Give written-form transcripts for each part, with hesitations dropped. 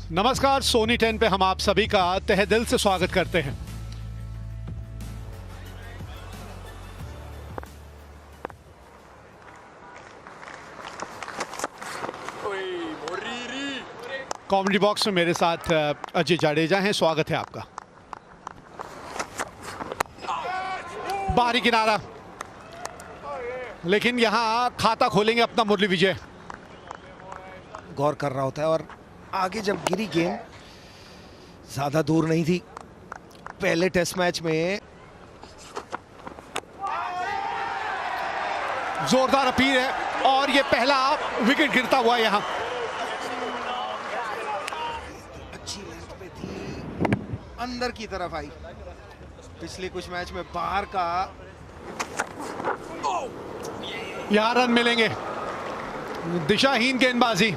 नमस्कार, सोनी 10 पे हम आप सभी का तहे दिल से स्वागत करते हैं। कॉमेडी बॉक्स में मेरे साथ अजय जाडेजा हैं, स्वागत है आपका। बाहरी किनारा, लेकिन यहां खाता खोलेंगे अपना मुरली विजय। गौर कर रहा होता है और आगे जब गिरी गेंद ज्यादा दूर नहीं थी। पहले टेस्ट मैच में जोरदार अपील है और ये पहला विकेट गिरता हुआ यहां। अच्छी लेंथ पे थी, अंदर की तरफ आई। पिछले कुछ मैच में बाहर का यहां रन मिलेंगे। दिशाहीन गेंदबाजी,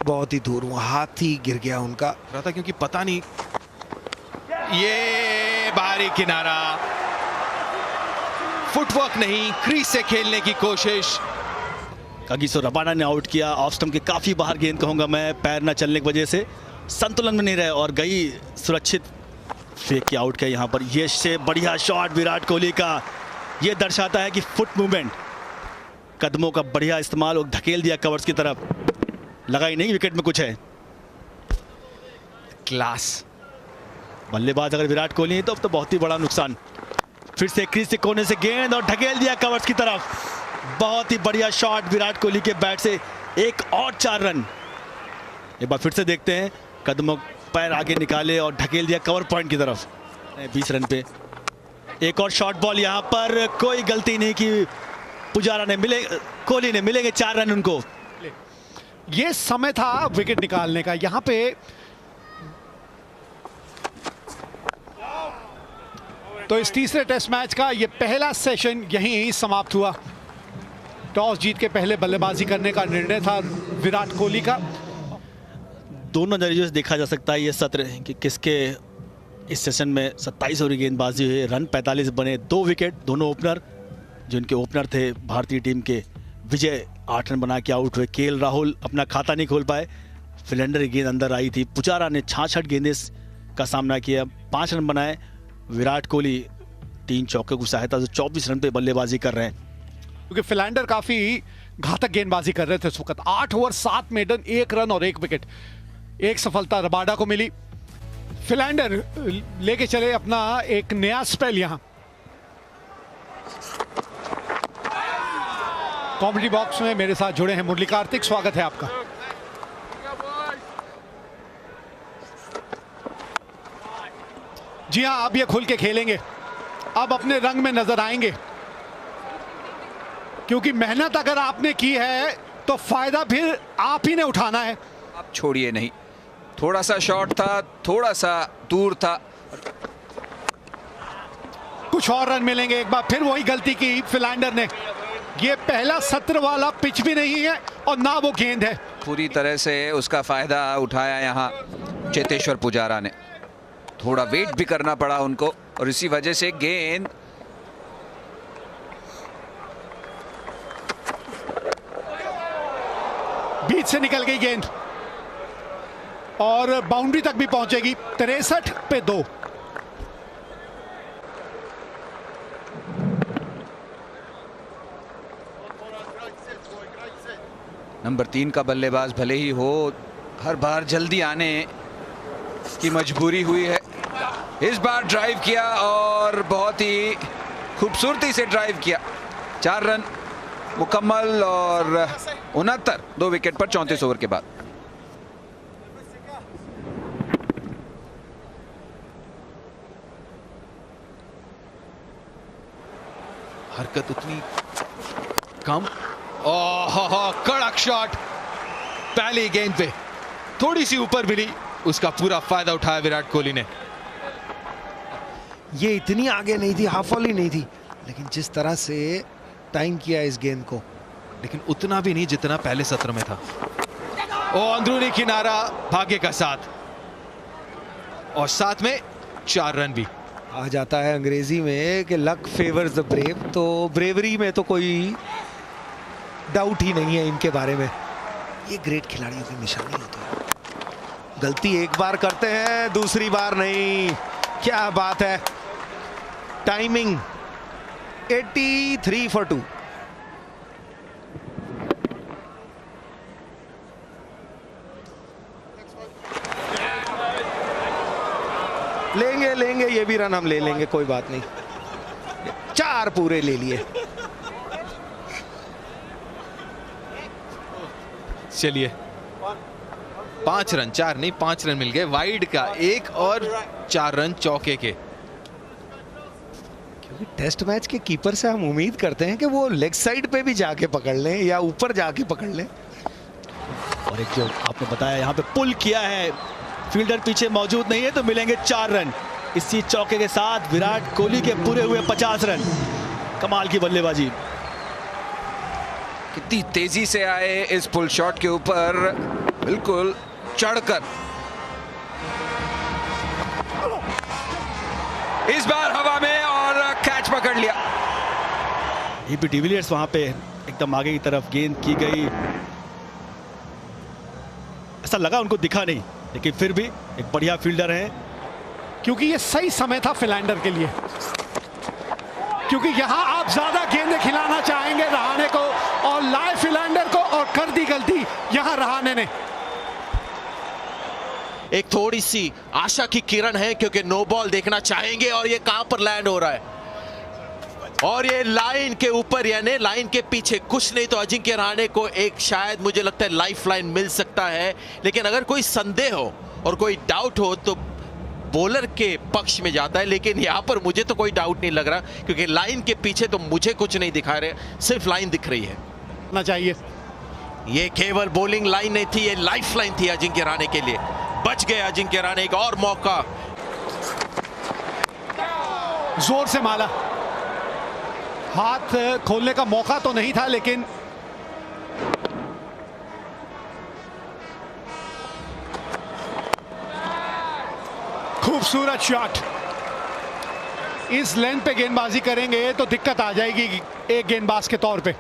बहुत ही दूर, वो हाथ ही गिर गया उनका। रहा था क्योंकि पता नहीं। ये बाहरी किनारा, फुटवर्क नहीं, क्रीज से खेलने की कोशिश। कागिसो रबाडा ने आउट किया। ऑफ स्टंप के काफी बाहर गेंद कहूंगा मैं, पैर ना चलने की वजह से संतुलन में नहीं रहे और गई सुरक्षित फेंक के आउट किया। यहाँ पर ये से बढ़िया शॉट विराट कोहली का। ये दर्शाता है कि फुट मूवमेंट, कदमों का बढ़िया इस्तेमाल, और धकेल दिया कवर्स की तरफ। लगा ही नहीं विकेट में कुछ है। क्लास बल्लेबाज अगर विराट कोहली है तो बहुत ही बड़ा नुकसान। फिर से क्रीज से कोने से गेंद और ढकेल दिया कवर्स की तरफ। बहुत ही बढ़िया शॉट विराट कोहली के बैट से, एक और 4 रन। एक बार फिर से देखते हैं, कदमों पैर आगे निकाले और ढकेल दिया कवर पॉइंट की तरफ। 20 रन पे एक और शॉर्ट बॉल। यहां पर कोई गलती नहीं की पुजारा ने, कोहली ने, मिलेंगे 4 रन उनको। ये समय था विकेट निकालने का। यहां पे तो इस तीसरे टेस्ट मैच का ये पहला सेशन यहीं समाप्त हुआ। टॉस जीत के पहले बल्लेबाजी करने का निर्णय था विराट कोहली का। दोनों नजरिए से देखा जा सकता है ये सत्र कि किसके इस सेशन में 27 ओवर गेंदबाजी हुई, रन 45 बने, 2 विकेट। दोनों ओपनर, जिनके ओपनर थे भारतीय टीम के, विजय 8 रन बना के आउट हुए। केएल राहुल अपना खाता नहीं खोल पाए, फिलेंडर की गेंद अंदर आई थी। पुजारा ने 66 गेंदें का सामना किया, 5 रन बनाए। विराट कोहली 3 चौके की सहायता से 24 रन पे बल्लेबाजी कर रहे हैं। क्योंकि फिलेंडर काफी घातक गेंदबाजी कर रहे थे इस वक्त। 8 ओवर 7 मेडन, 1 रन और 1 विकेट। एक सफलता रबाडा को मिली। फिलेंडर लेके चले अपना एक नया स्पेल। यहां कॉमेडी बॉक्स में मेरे साथ जुड़े हैं मुरली कार्तिक, स्वागत है आपका। जी हां, अब ये खुल के खेलेंगे, अब अपने रंग में नजर आएंगे। क्योंकि मेहनत अगर आपने की है तो फायदा फिर आप ही ने उठाना है। आप छोड़िए नहीं, थोड़ा सा शॉट था, थोड़ा सा दूर था। कुछ और रन मिलेंगे। एक बार फिर वही गलती की फिलेंडर ने। ये पहला सत्र वाला पिच भी नहीं है और ना वो गेंद है। पूरी तरह से उसका फायदा उठाया यहाँ चेतेश्वर पुजारा ने। थोड़ा वेट भी करना पड़ा उनको और इसी वजह से गेंद बीच से निकल गई गेंद और बाउंड्री तक भी पहुंचेगी। 63 पे 2। नंबर 3 का बल्लेबाज भले ही हो, हर बार जल्दी आने की मजबूरी हुई है। इस बार ड्राइव किया और बहुत ही खूबसूरती से ड्राइव किया। 4 रन मुकम्मल और 69, 2 विकेट पर 34 ओवर के बाद। हरकत उतनी कम। ओह, कड़क शॉट पहली गेंद पे, थोड़ी सी ऊपर मिली, उसका पूरा फायदा उठाया विराट कोहली ने। ये इतनी आगे नहीं थी, हाफ वॉली नहीं थी, लेकिन जिस तरह से टाइम किया इस गेंद को, लेकिन उतना भी नहीं जितना पहले सत्र में था। ओ, अंदरूनी किनारा, भाग्य का साथ, और साथ में 4 रन भी। आ जाता है अंग्रेजी में कि लक फेवर्स द ब्रेव। तो ब्रेवरी में तो कोई डाउट ही नहीं है इनके बारे में। ये ग्रेट खिलाड़ियों की निशानी होती है। गलती एक बार करते हैं, दूसरी बार नहीं। क्या बात है। Timing 83 for 2। लेंगे लेंगे, ये भी रन हम ले लेंगे, कोई बात नहीं। 4 पूरे ले लिए। चलिए 5 रन, 4 नहीं 5 रन मिल गए वाइड का, 1 और 4 रन चौके के। क्योंकि टेस्ट मैच के कीपर से हम उम्मीद करते हैं कि वो लेग साइड पे भी जाके पकड़ लें या ऊपर जाके पकड़ लें। और एक जो आपने बताया यहाँ पे पुल किया है, फील्डर पीछे मौजूद नहीं है तो मिलेंगे 4 रन। इसी चौके के साथ विराट कोहली के पूरे हुए 50 रन। कमाल की बल्लेबाजी। कितनी तेजी से आए इस पुल शॉट के ऊपर, बिल्कुल चढ़कर। इस बार हवा में और कैच पकड़ लिया। एबी डिविलियर्स वहां पे एकदम आगे की तरफ गेंद की गई, ऐसा लगा उनको दिखा नहीं, लेकिन फिर भी एक बढ़िया फील्डर है। क्योंकि ये सही समय था फिलैंडर के लिए, क्योंकि यहां आप ज्यादा गेंदें खिलाना चाहेंगे रहाणे को और लाए फिलैंडर को, और कर दी गलती यहां रहाणे ने। एक थोड़ी सी आशा की किरण है क्योंकि नो बॉल देखना चाहेंगे और ये कहां पर लैंड हो रहा है, और ये लाइन के ऊपर, यानी लाइन के पीछे। कुछ नहीं तो अजिंक्य रहाणे को एक शायद मुझे लगता है लाइफ लाइन मिल सकता है, लेकिन अगर कोई संदेह हो और कोई डाउट हो तो बॉलर के पक्ष में जाता है, लेकिन यहां पर मुझे तो कोई डाउट नहीं लग रहा क्योंकि लाइन के पीछे तो मुझे कुछ नहीं दिखा रहे, सिर्फ लाइन दिख रही है। ना चाहिए, ये केवल बॉलिंग लाइन नहीं थी, ये लाइफ लाइन थी अजिंक्य रहाणे के लिए। बच गए अजिंक्य रहाणे, एक और मौका। जोर से माला, हाथ खोलने का मौका तो नहीं था, लेकिन खूबसूरत शॉट। इस लेंथ पे गेंदबाजी करेंगे तो दिक्कत आ जाएगी एक गेंदबाज के तौर पे।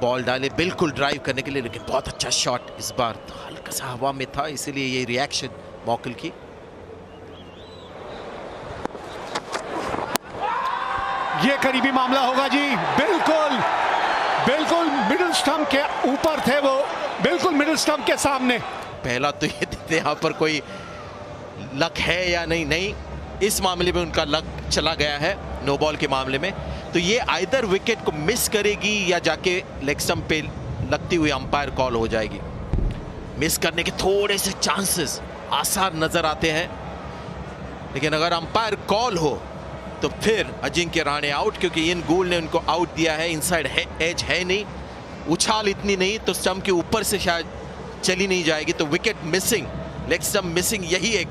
बॉल डाले बिल्कुल ड्राइव करने के लिए, लेकिन बहुत अच्छा शॉट। इस बार हल्का सा हवा में था, इसीलिए ये रिएक्शन मौकल की। ये करीबी मामला होगा जी, बिल्कुल बिल्कुल मिडिल स्टंप के ऊपर थे वो, बिल्कुल मिडिल स्टंप के सामने। पहला तो ये देखते यहाँ पर कोई लक है या नहीं। नहीं, इस मामले में उनका लक चला गया है, नो बॉल के मामले में। तो ये आइदर विकेट को मिस करेगी या जाके लेग स्टंप पे लगती हुई अंपायर कॉल हो जाएगी। मिस करने के थोड़े से चांसेस आसार नजर आते हैं, लेकिन अगर अंपायर कॉल हो तो फिर अजिंक्य रहाणे आउट, क्योंकि इन गोल ने उनको आउट दिया है। इनसाइड एज है नहीं, उछाल इतनी नहीं, तो स्टंप के ऊपर से शायद चली नहीं जाएगी। तो wicket missing, leg stump missing, यही एक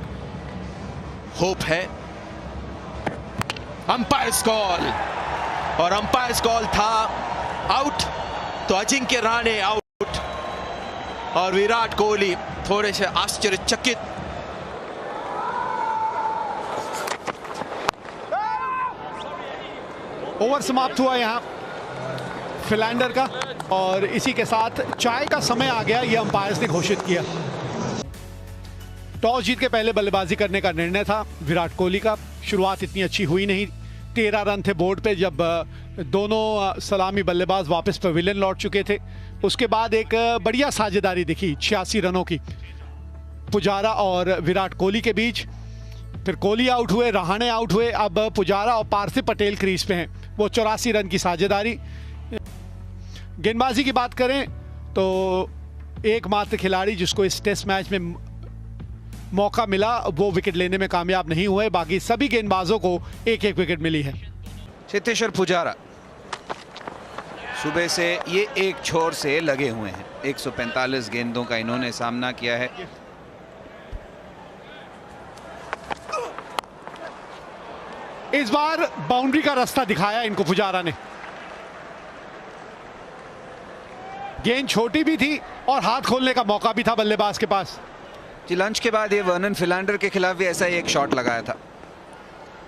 होप है। अंपायर्स कॉल, और अंपायर्स कॉल था आउट, तो अजिंक्य रहाणे आउट और विराट कोहली थोड़े से आश्चर्यचकित। ओवर समाप्त हुआ यहां फिलैंडर का, और इसी के साथ चाय का समय आ गया, यह अंपायर्स ने घोषित किया। टॉस जीत के पहले बल्लेबाजी करने का निर्णय था विराट कोहली का। शुरुआत इतनी अच्छी हुई नहीं, 13 रन थे बोर्ड पे जब दोनों सलामी बल्लेबाज वापस पवेलियन लौट चुके थे। उसके बाद एक बढ़िया साझेदारी दिखी 86 रनों की पुजारा और विराट कोहली के बीच। फिर कोहली आउट हुए, रहाणे आउट हुए, अब पुजारा और पार्थिव पटेल क्रीज पे हैं, वो 84 रन की साझेदारी। गेंदबाजी की बात करें तो एकमात्र खिलाड़ी जिसको इस टेस्ट मैच में मौका मिला वो विकेट लेने में कामयाब नहीं हुए, बाकी सभी गेंदबाजों को एक एक विकेट मिली है। चेतेश्वर पुजारा सुबह से ये एक छोर से लगे हुए हैं, 145 गेंदों का इन्होंने सामना किया है। इस बार बाउंड्री का रास्ता दिखाया इनको पुजारा ने। गेंद छोटी भी थी और हाथ खोलने का मौका भी था बल्लेबाज के पास। जी, लंच के बाद ये वर्नन फिलैंडर के खिलाफ भी ऐसा ही एक शॉट लगाया था।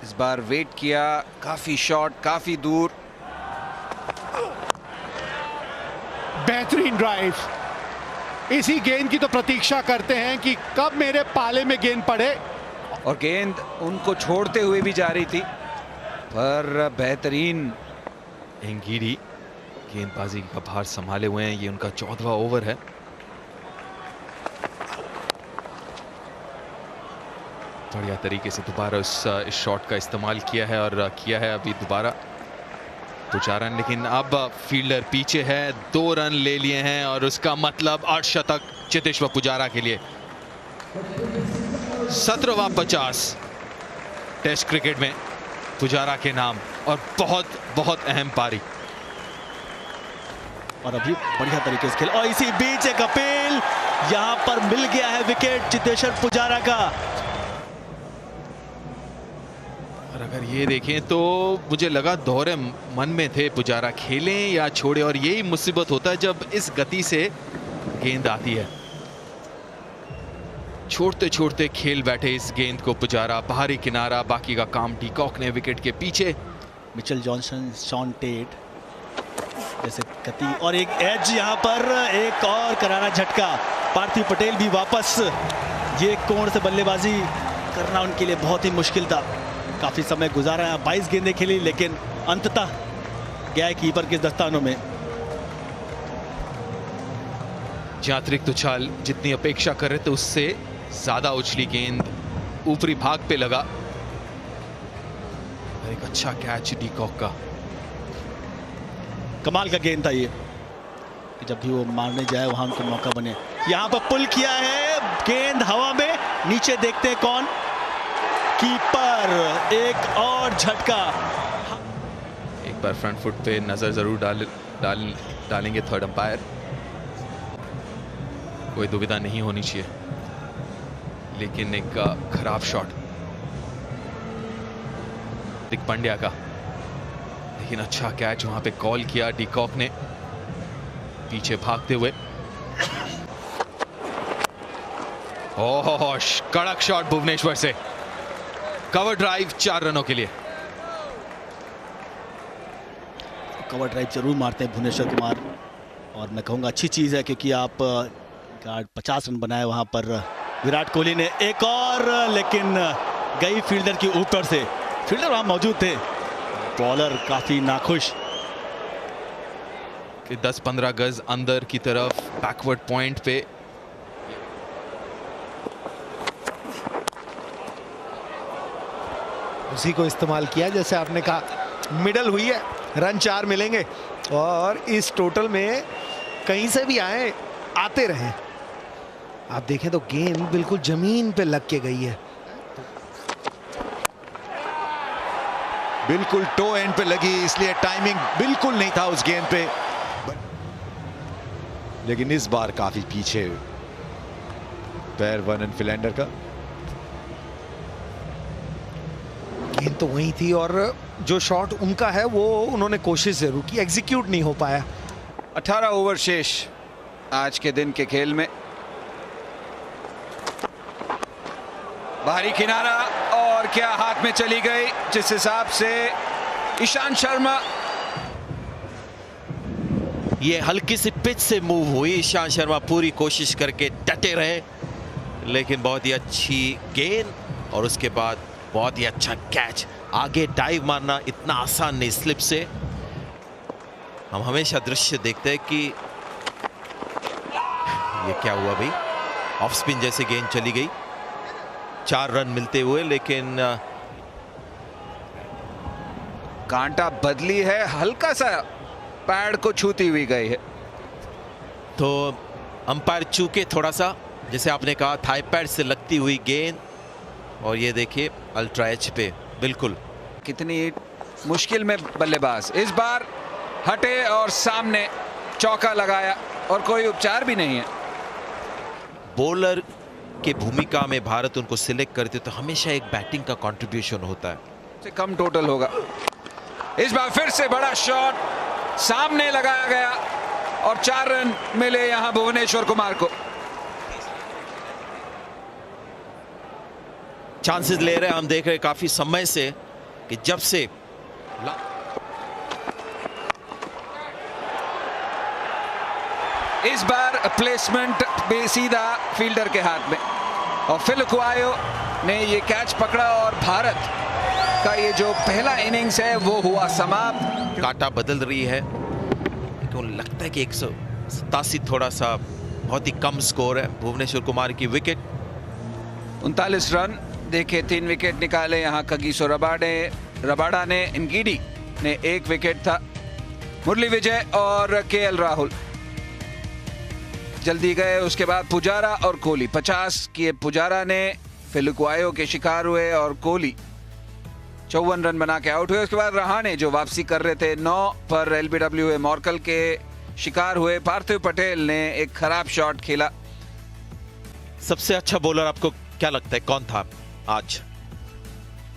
इस बार वेट किया, काफी शॉट, काफी दूर। बेहतरीन ड्राइव। इसी गेंद की तो प्रतीक्षा करते हैं कि कब मेरे पाले में गेंद पड़े। और गेंद उनको छोड़ते हुए भी जा रही थी, पर बेहतरीन एंगीडी गेंदबाजी का भार संभाले हुए हैं। ये उनका 14वां ओवर है। बढ़िया तरीके से दोबारा इस शॉट का इस्तेमाल किया है और किया है अभी दोबारा पुजारा, लेकिन अब फील्डर पीछे है। 2 रन ले लिए हैं और उसका मतलब अर्धशतक चेतेश्वर पुजारा के लिए। 17वां 50 टेस्ट क्रिकेट में पुजारा के नाम, और बहुत बहुत अहम पारी। और अभी बढ़िया तरीके से खेल, और इसी बीच एक अपील, यहां पर मिल गया है विकेट चेतेश्वर पुजारा का। और अगर ये देखें तो मुझे लगा दौरे मन में थे पुजारा, खेलें या छोड़े, और यही मुसीबत होता है जब इस गति से गेंद आती है। छोड़ते छोड़ते खेल बैठे इस गेंद को पुजारा। बाहरी किनारा, बाकी का काम डीकॉक ने विकेट के पीछे। मिचेल जॉनसन, शॉन टेट जैसे गति, और एक एज यहां पर, एक और करारा झटका। पार्थिव पटेल भी वापस। ये कोण से बल्लेबाजी करना उनके लिए बहुत ही मुश्किल था। काफी समय गुजारा है, 22 गेंदें खेली, लेकिन अंततः गया कीपर के दस्तानों में। अतिरिक्त उछाल जितनी अपेक्षा कर रहे थे उससे ज्यादा उछली गेंद ऊपरी भाग पे लगा। एक अच्छा कैच डीकॉक का। कमाल का गेंद था ये, कि जब भी वो मारने जाए वहां उनको मौका बने। यहां पर पुल किया है, गेंद हवा में, नीचे देखते हैं कौन, कीपर। एक और झटका। एक बार फ्रंट फुट पे नजर जरूर डालेंगे थर्ड अंपायर। कोई दुविधा नहीं होनी चाहिए, लेकिन एक खराब शॉट हार्दिक पांड्या का, लेकिन अच्छा कैच वहां पे कॉल किया डीकॉक ने पीछे भागते हुए। ओह, कड़क शॉट भुवनेश्वर से। कवर ड्राइव 4 रनों के लिए। कवर ड्राइव जरूर मारते हैं भुवनेश्वर कुमार, और मैं कहूंगा अच्छी चीज है, क्योंकि आप 50 रन बनाए वहां पर विराट कोहली ने। एक और, लेकिन गई फील्डर की ऊपर से। फील्डर वहां मौजूद थे, बॉलर काफी नाखुश। 10-15 गज अंदर की तरफ बैकवर्ड पॉइंट पे। उसी को इस्तेमाल किया, जैसे आपने कहा मिडल हुई है, रन 4 मिलेंगे, और इस टोटल में कहीं से भी आते रहे। आप देखें तो गेंद बिल्कुल जमीन पे लग के गई है, बिल्कुल टो एंड पे लगी, इसलिए टाइमिंग बिल्कुल नहीं था उस गेंद पे। लेकिन इस बार काफी पीछे पैर वर्नन फिलैंडर का। गेंद तो वही थी, और जो शॉट उनका है वो उन्होंने कोशिश जरूर की, एग्जीक्यूट नहीं हो पाया। 18 ओवर शेष आज के दिन के खेल में। बाहरी किनारा, और क्या हाथ में चली गई, जिस हिसाब से ईशांत शर्मा। ये हल्की सी पिच से मूव हुई, ईशांत शर्मा पूरी कोशिश करके डटे रहे, लेकिन बहुत ही अच्छी गेंद, और उसके बाद बहुत ही अच्छा कैच। आगे डाइव मारना इतना आसान नहीं स्लिप से। हम हमेशा दृश्य देखते हैं कि ये क्या हुआ भाई, ऑफ स्पिन जैसे गेंद चली गई। 4 रन मिलते हुए, लेकिन कांटा बदली है, हल्का सा पैड को छूती हुई गई है। तो अंपायर चूके थोड़ा सा, जैसे आपने कहा थाई पैड से लगती हुई गेंद, और ये देखिए अल्ट्रा एच पे बिल्कुल। कितनी मुश्किल में बल्लेबाज इस बार हटे और सामने चौका लगाया, और कोई उपचार भी नहीं है। बॉलर के भूमिका में भारत उनको सिलेक्ट करते तो हमेशा एक बैटिंग का कंट्रीब्यूशन होता है। से कम टोटल होगा। इस बार फिर से बड़ा शॉट सामने लगाया गया, और 4 रन मिले यहां भुवनेश्वर कुमार को। चांसेस ले रहे हैं, हम देख रहे हैं काफी समय से कि जब से इस बार प्लेसमेंट भी सीधा फील्डर के हाथ में और फिल कुआयो ने ये कैच पकड़ा और भारत का ये जो पहला इनिंग्स है वो हुआ समाप्त। काटा बदल रही है, क्यों लगता है कि 187 थोड़ा सा बहुत ही कम स्कोर है। भुवनेश्वर कुमार की विकेट 39 रन देखे, 3 विकेट निकाले यहाँ कगिसो रबाडा ने, इंगीडी ने 1 विकेट था, मुरली विजय और केएल राहुल जल्दी गए। उसके बाद पुजारा और कोहली 50 किए, पुजारा ने फिलुक्वायो के शिकार हुए और कोहली 54 रन बना के आउट हुए। उसके बाद रहाणे जो वापसी कर रहे थे 9 पर एलबीडब्ल्यू मॉर्कल के शिकार हुए। पार्थिव पटेल ने एक खराब शॉट खेला। सबसे अच्छा बॉलर आपको क्या लगता है कौन था आज?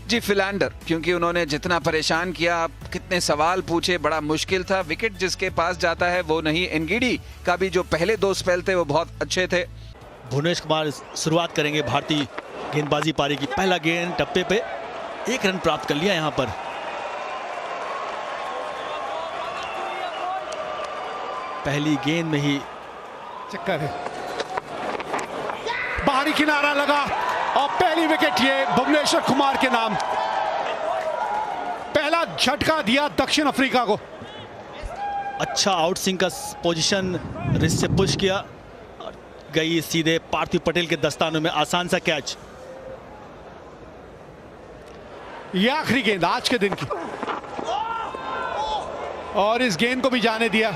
जी फिलैंडर, क्योंकि उन्होंने जितना परेशान किया, आप कितने सवाल पूछे, बड़ा मुश्किल था। विकेट जिसके पास जाता है वो नहीं। एनगीडी का भी जो पहले 2 स्पेल थे वो बहुत अच्छे थे। भुवनेश्वर कुमार शुरुआत करेंगे भारतीय गेंदबाजी पारी की। पहला गेंद टप्पे पे 1 रन प्राप्त कर लिया यहां पर। पहली गेंद में ही चक्कर है, बाहरी किनारा लगा और पहली विकेट ये भुवनेश्वर कुमार के नाम। पहला झटका दिया दक्षिण अफ्रीका को। अच्छा आउट स्विंग का पोजीशन रिस्ट से पुश किया और गई सीधे पार्थिव पटेल के दस्तानों में। आसान सा कैच। ये आखिरी गेंद आज के दिन की और इस गेंद को भी जाने दिया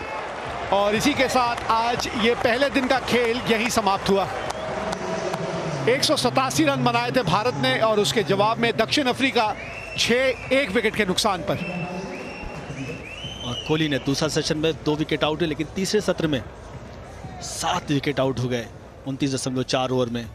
और इसी के साथ आज ये पहले दिन का खेल यही समाप्त हुआ। 187 रन बनाए थे भारत ने और उसके जवाब में दक्षिण अफ्रीका 1 विकेट के नुकसान पर। और कोहली ने दूसरा सेशन में 2 विकेट आउट है, लेकिन तीसरे सत्र में 7 विकेट आउट हो गए 29.4 ओवर में।